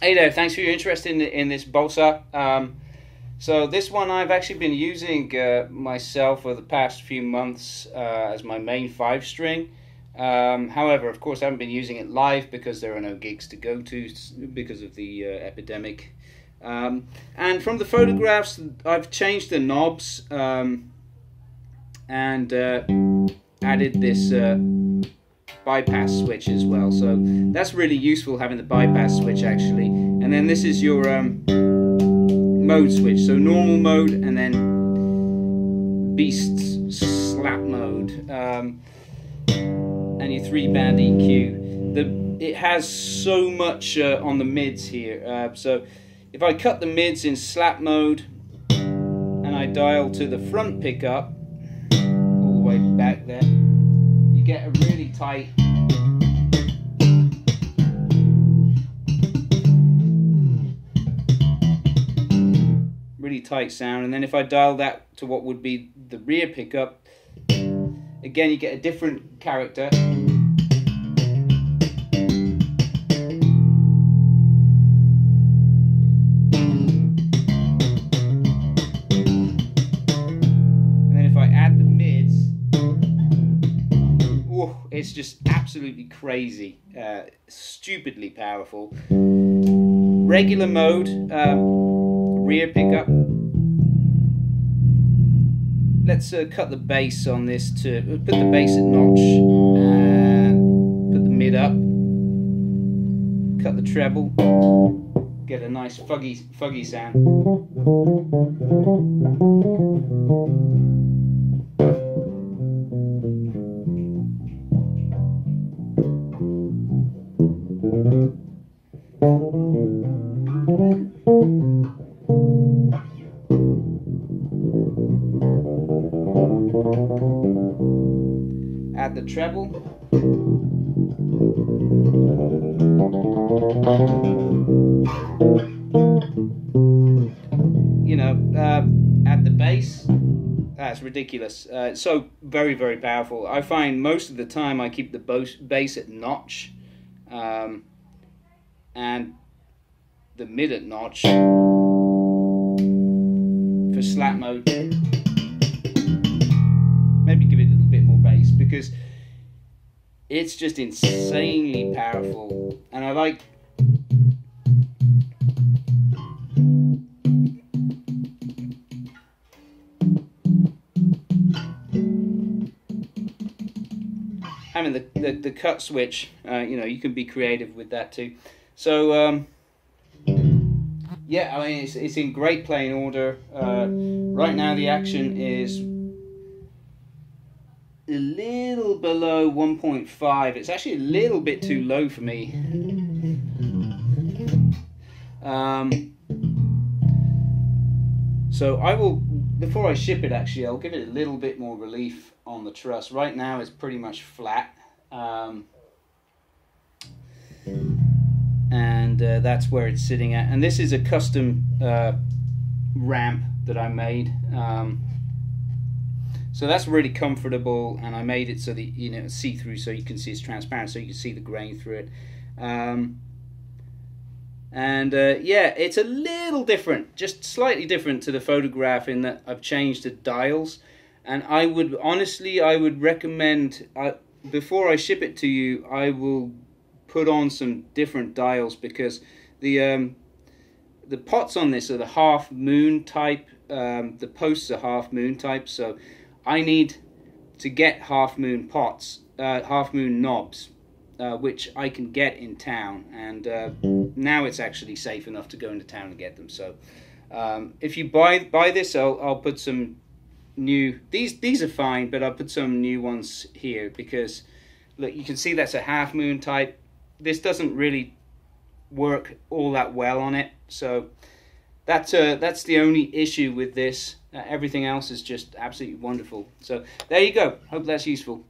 Hey there, thanks for your interest in this Bossa. So this one I've actually been using myself for the past few months as my main 5-string. However, of course, I haven't been using it live because there are no gigs to go to because of the epidemic. And from the photographs, I've changed the knobs and added this bypass switch as well, so that's really useful, having the bypass switch actually. And then this is your mode switch, so normal mode and then beast slap mode, and your 3-band EQ. It has so much on the mids here, so if I cut the mids in slap mode and I dial to the front pickup all the way back there, you get a really tight sound. And then if I dial that to what would be the rear pickup, again you get a different character. It's just absolutely crazy, stupidly powerful. Regular mode, rear pickup. Let's cut the bass on this to put the bass at notch, and put the mid up. Cut the treble, get a nice fuggy sound. Add the treble. Add the bass. That's ridiculous. It's so very, very powerful. I find most of the time I keep the bass at notch, and the mid at notch for slap mode. Maybe give it a little bit more bass because it's just insanely powerful, and I like having the cut switch. You can be creative with that too. So yeah, I mean it's in great playing order. Right now the action is a little below 1.5. It's actually a little bit too low for me. So I will, before I ship it, actually I'll give it a little bit more relief on the truss. Right now it's pretty much flat, and that's where it's sitting at. And this is a custom ramp that I made. So that's really comfortable, and I made it so that it's see-through, so you can see it's transparent, so you can see the grain through it. Yeah, it's a little different, just slightly different to the photograph in that I've changed the dials. And I would recommend, before I ship it to you, I will put on some different dials, because the pots on this are the half moon type. The posts are half moon type, so I need to get half moon pots, half moon knobs, which I can get in town, and now it's actually safe enough to go into town and get them. So if you buy this, I'll put some new. These are fine, but I'll put some new ones here, because look, you can see that's a half moon type. This doesn't really work all that well on it, so that's the only issue with this. Everything else is just absolutely wonderful. So there you go. Hope that's useful.